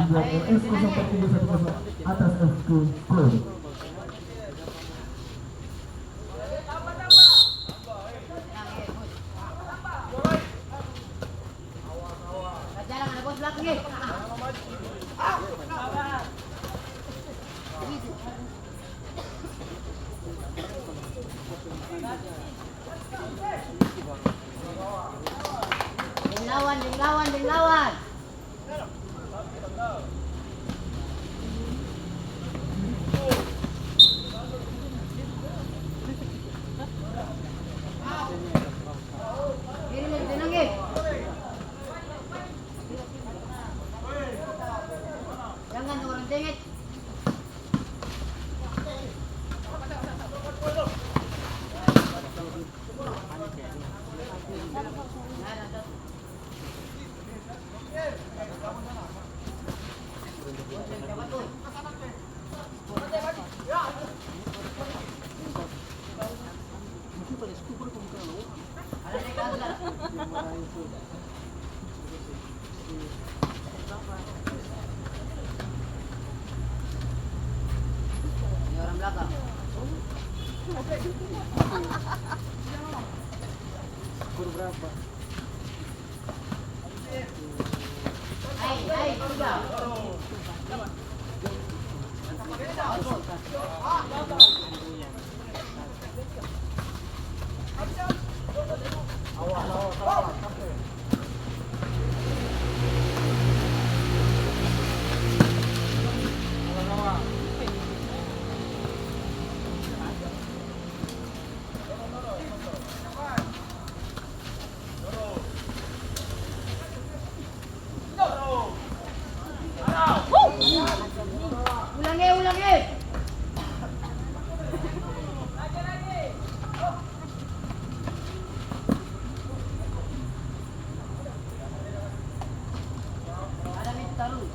membuat LS 04310 atas FK Klub. Lawan. Jangan orang tengok. Ini orang belakang. Skor berapa? Hai, tiga. Ulangi. Ada nih taruh.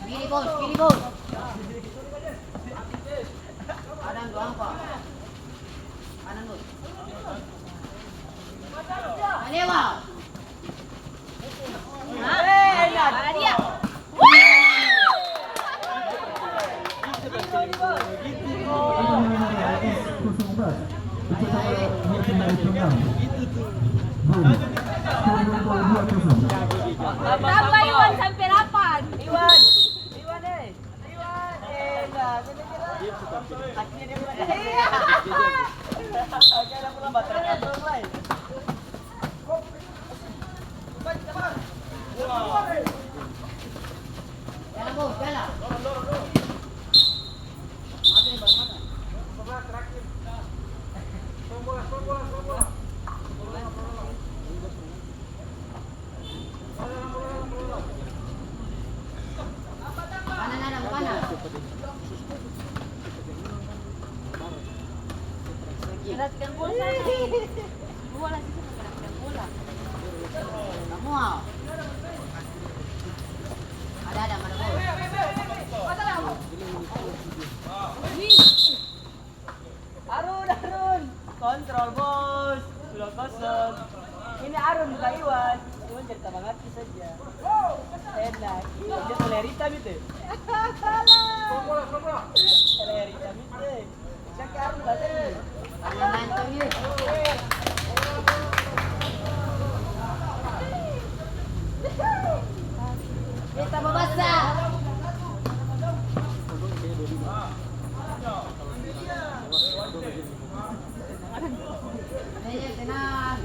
Kiri bos. Kanan doang pak. Kanan bos. Alewa. Ada dia. Tambah Iwan sampai 8. Iwan deh. Enggak, kakinya dia mulai. Oke, ada pula baterai mulai. Jalan bos, jalan. Kanan ada, kanan. Perhatikan bola. Bola sih perhatikan bola. Kamu mau? Ada mana bos? Arun. Kontrol bos. Sudah kosong. Ini Arun bukan Iwan. Iwan jadi tabang hati saja. Enak. Dia teler hitam itu. Teler hitam itu. Siapa Arun baca ini? Kanan lancung ni. Kita babasa. Tenang.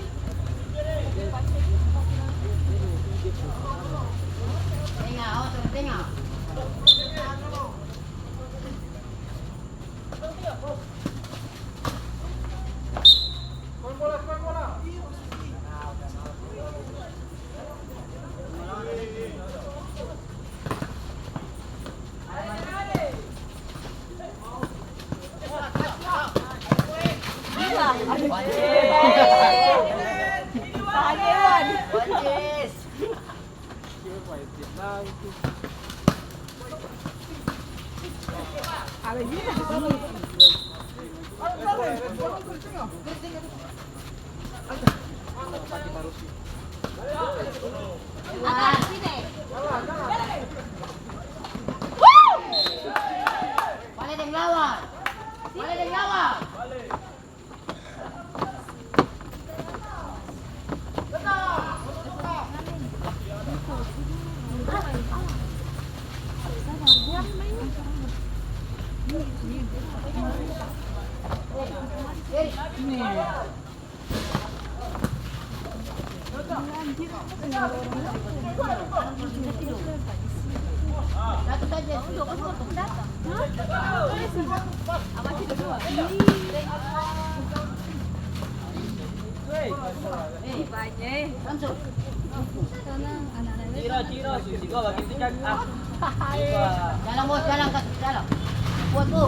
Tengok. Tahan. Wanjis. Atas sini. Balik yang lawan. Balik yang lawan. Satu saja. Langsung. Ciro, Sigo, begitu kan. Jalan bos, jalan kat jalan. Buat tu.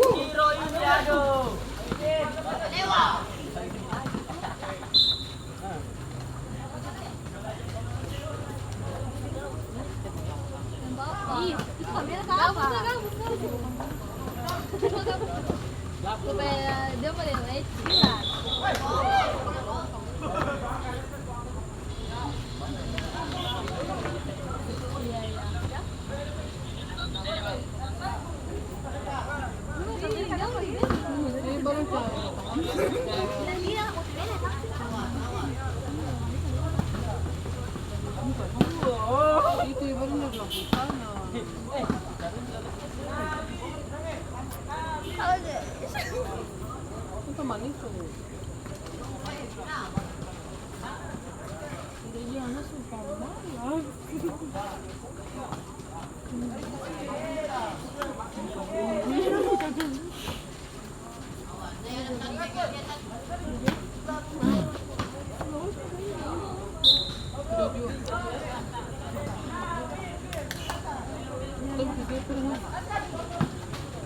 Ciro ini aduh. Itu kamera ke apa? Supaya dia boleh naik sembilan.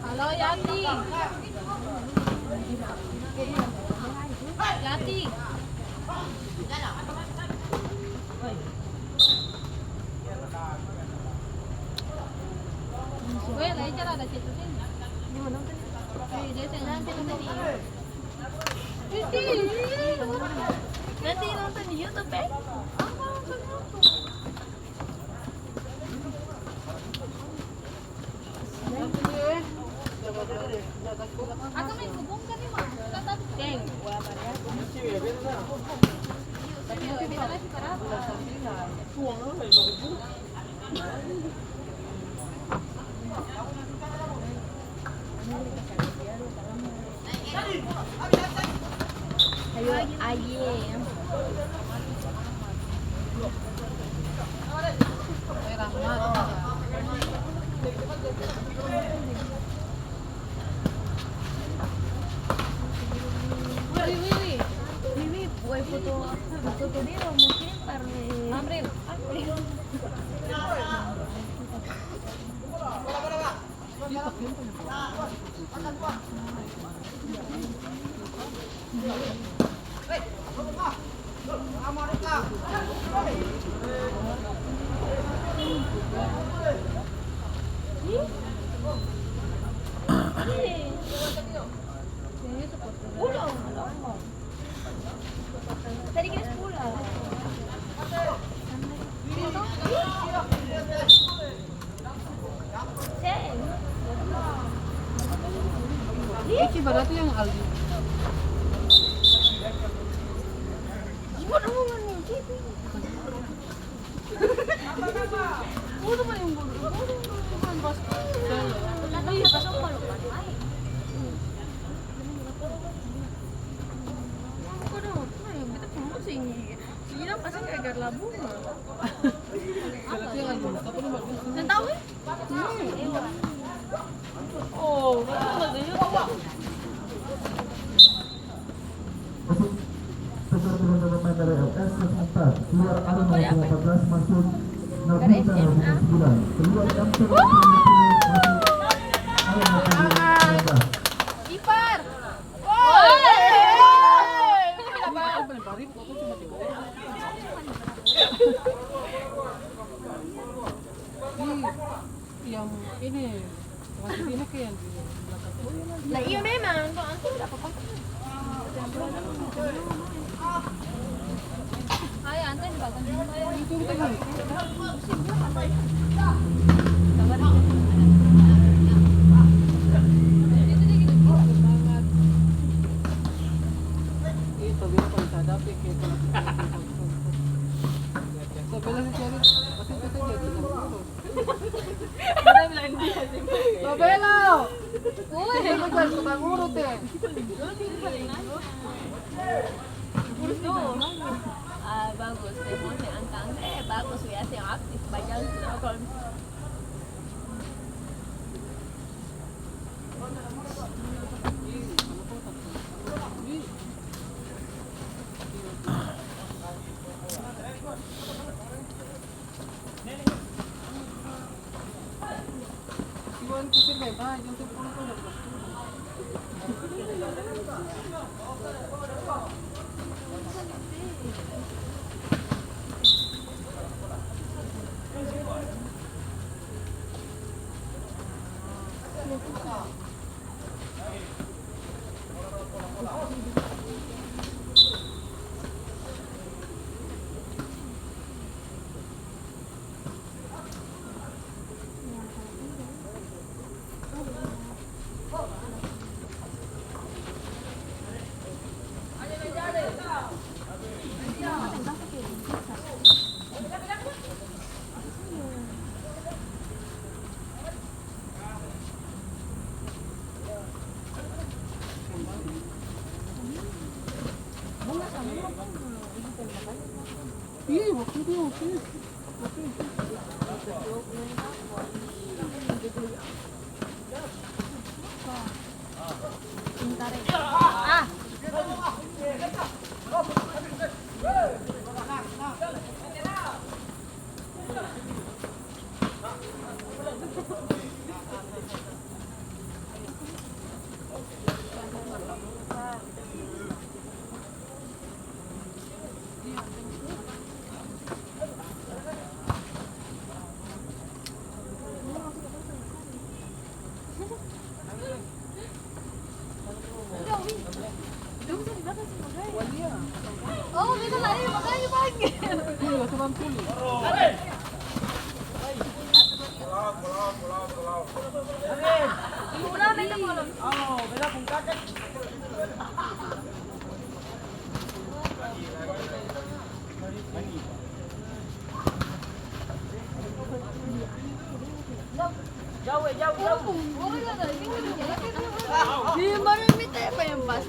Halo Yati. Yati. Gue lejar ada situ sih. Ini mana tuh? Dia nanti nonton di nanti nonton di YouTube ya. Aku main hubung kan ni mah. Kata geng. Tapi bisa lagi berapa? Ayo ayam. Wiwi, buat foto dia mungkin Amril. Tadi kita 10 lah. Iki berarti yang Aldi. Ibu naman yung chippy. Ulo man yung bulo. Ay, pasok mo lupa. Ay. Ako daw, ay, bita po mo sige lang kasi kaya garlabo mo. Berarti yang Aldi. Tapi lu bagus. Nantaw eh? Ewan. Oh, berarti nggak ganyan. Masuk sesuai dengan pemain dari LS 4 keluar Arun nomor 14 masuk Nabita nomor 9 keluar Kamsa nomor 20 masuk Arun nomor 19. Ipar! Yang ini masih ini kayak yang di belakang. Lah iya memang, kok aku udah apa-apa. Ay, antes bagan Itu kita kan. Itu dia kalau hadapi kita. Sebelah si Cherry, pasti kita jadi urus. Kita bilang dia sih. Babela. Uy, kita kan tukang urut eh. urus tuh. Ah, bagus. Emosi angkang. Bagus biasa yang aktif. Banyak kalau Iwan kusir bebas, yang tu pun udah. Iya, waktu itu oke. Ah. Oh, bisa lari makanya pagi. Iya, cuman pulih. Udah, minta kolom. Oh, beda pun kakek. Jauh, jauh, jauh. Oh, iya, ini di mana minta apa yang pas?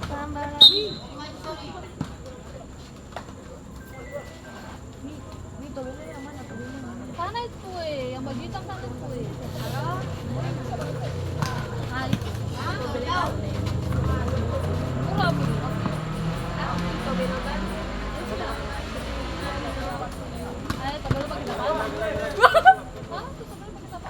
Tambah lagi. Sana itu yang baju hitam sana itu Ah, itu. Murah, Bu. Ayo, tabel pakai apa? Hah? Tabel pakai apa?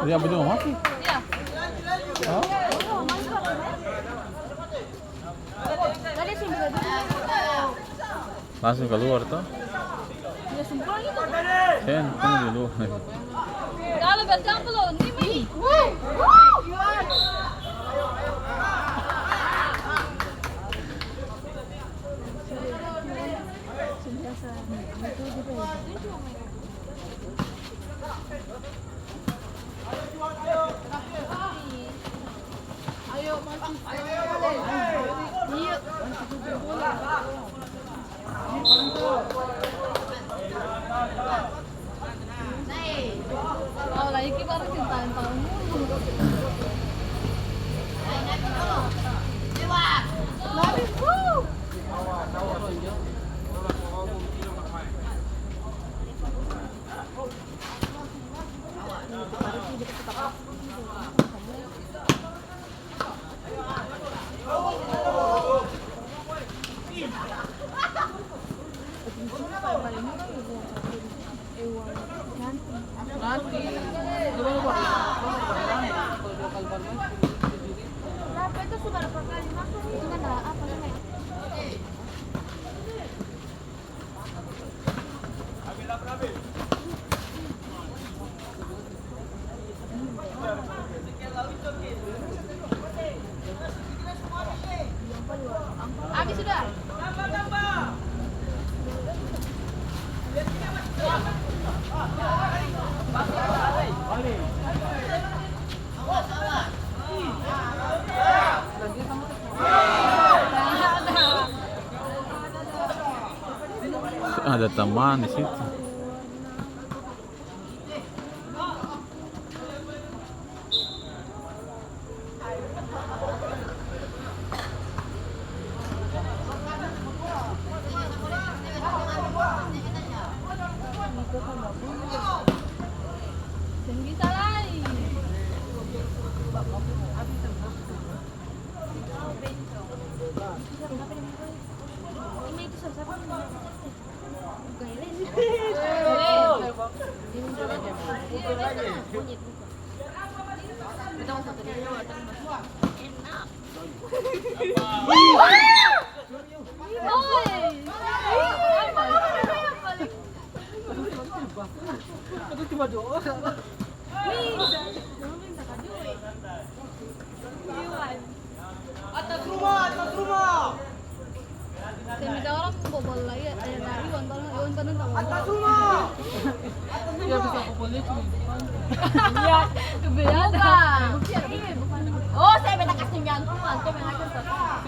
Dia belum mati. Iya. Oh. Tadi sih bisa Langsung keluar tuh. ya sumpah gitu. Sen, tunggu dulu. Kalau berjam belum nih Mi. Oh, lagi kita harus tantang mulu. Lari, wuh. Berapa itu sudah berapa kali masuk? Itu kan apa namanya? Habis sudah. Ada teman di situ. Dan bisa lari. Ini itu siapa? Atas rumah, atas rumah. Semida orang bobol lagi ada Iwan Tanun tahu. Atas rumah. Dia bisa kumpulnya cuma di depan. Iya, beda. Oh, saya beda kasih nyantuan, saya beda kasih.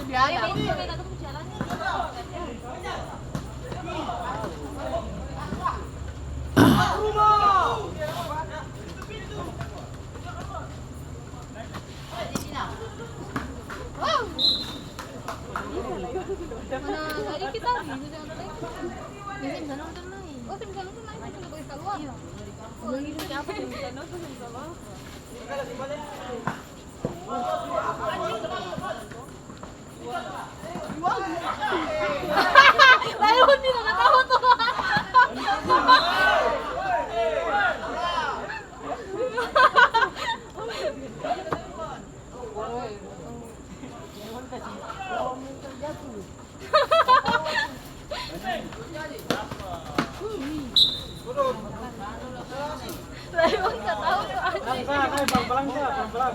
Biasa. Ini beda tuh jalan. Rumah. Wow. Mana tadi kita di sana nonton lain. Oh, bisa nonton lain, kita boleh keluar. Mengisip apa yang bisa nonton yang sama? Lalu pun tidak tahu tuh. Lalu pun tidak tahu tuh anjing. Pelan-pelan ya, pelan-pelan.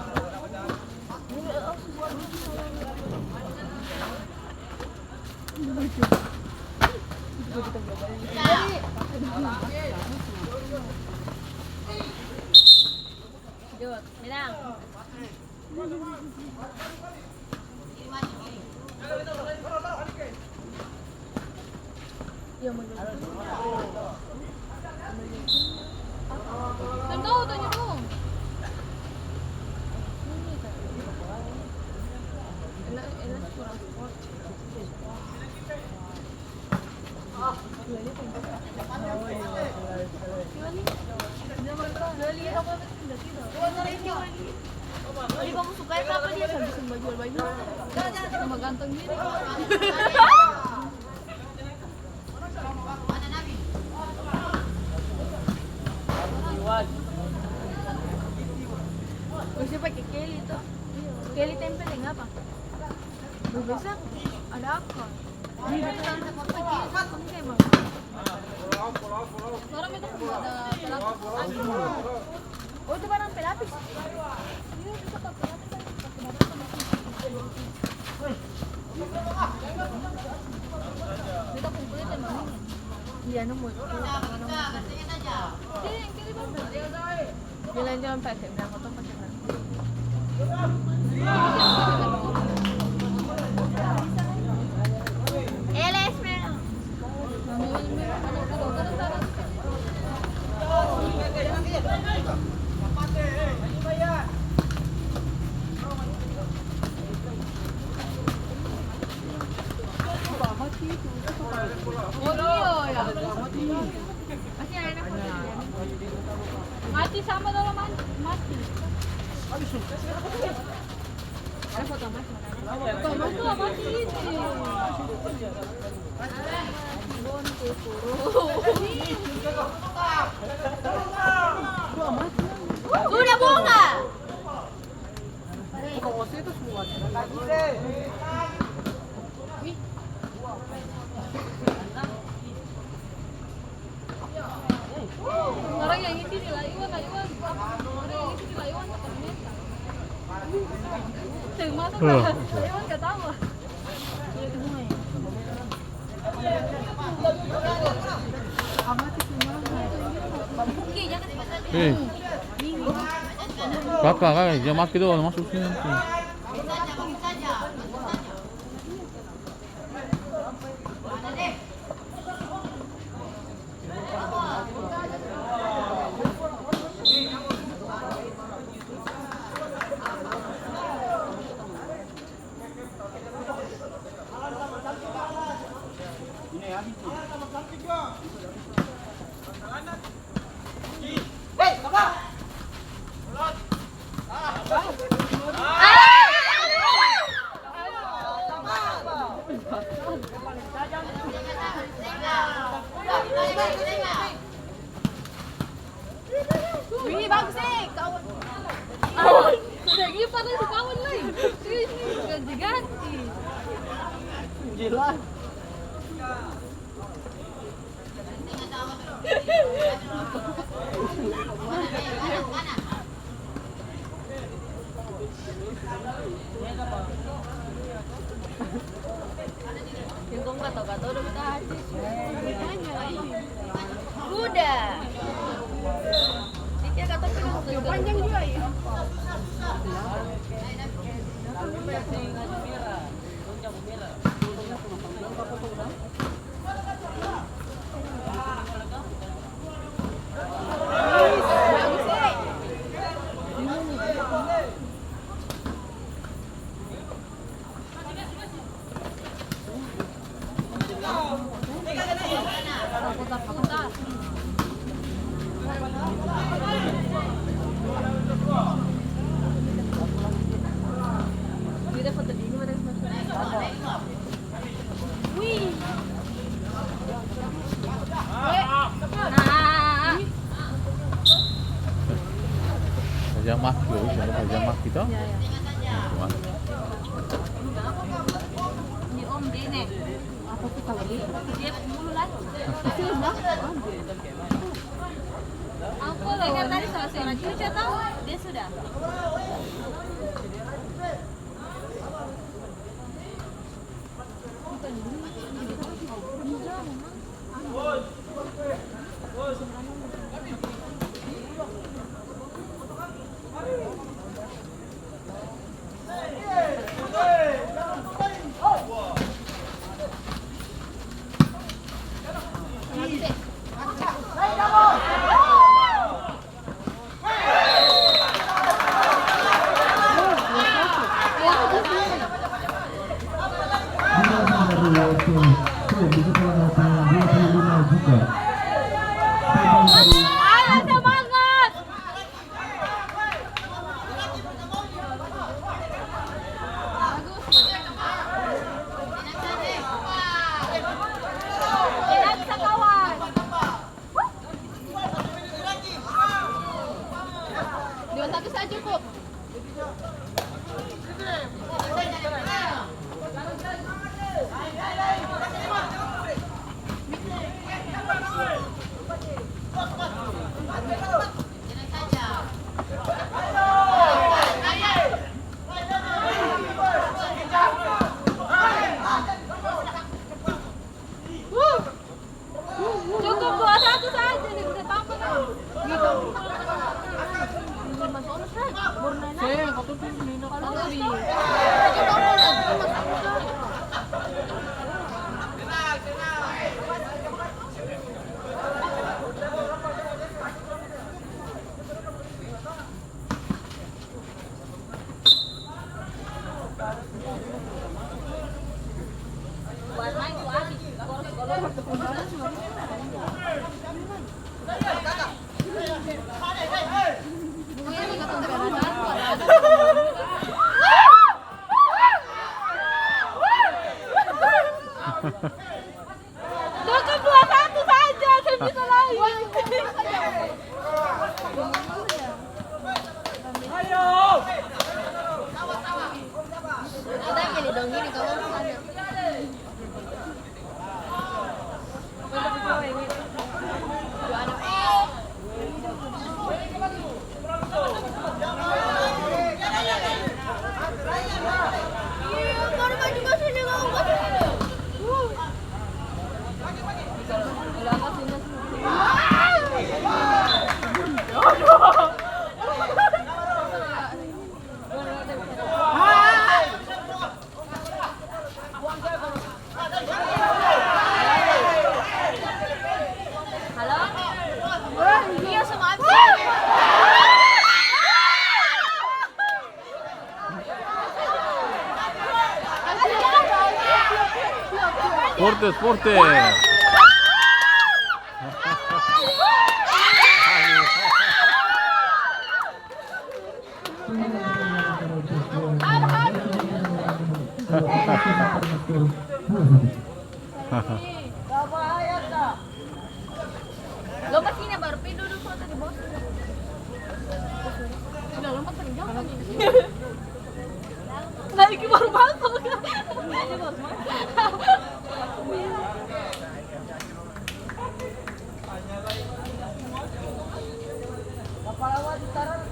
Jod, bilang. Iya, mau jod. Tahu tanya dong. Enak kurang sport. Jadi kamu suka itu apa dia habisin baju sama ganteng gini. Bisa pakai Kelly tuh. Kelly tempeleng apa? Bisa ada apa? Di dalam pakai kamu emang. Sekarang itu ada pelapis. Oh itu barang pelapis. Iya bisa pakai pelapis. Kita kumpulin emang ini. Iya nemu. Kelly bang. Jalan jalan pakai berang foto pakai berang. LS memang. Oh iya ya. Masih enak. Mati sama dalam mati. Ada foto mas. Foto tuh mati ini. Bonte Udah bunga. Orang yang ini dilayuan, orang yang ini dilayuan ternyata. Masuk layuan nggak tahu. Kakak, dia maki doang masuk sini nanti. Wih bagus sih kawan. Lagi pada si kawan lain. Ini ganti-ganti. Jelas. Yung kung gato-gato udah kita hati. Udah. Dia kata panjang juga ya. Kita foto di mana Wih. Nah. Pajamah, siapa pajamah kita? Cuma. Ini Om Dene. Apa tuh kali? Dia mulu lah. Aku dengar tadi salah seorang cucu tahu dia sudah. Bisa selama 25 juta. Ayo semangat. Kita bisa kawan. Dua satu saja cukup. Cukup 2-1 saja nih, udah tambah kan? Gitu. Mas Onus kan? Burnana. Saya kau tuh nino. Kalau lebih. Warna itu habis. Cukup 2-1 saja, saya bisa lagi. Kita pilih dong gini kalau sana. Halo? Iya sama absen. Forte, forte. Lompat sini baru duduk foto di bawah. Udah lompat paling jauh kan? Lagi baru masuk. Kapalawan ditaruh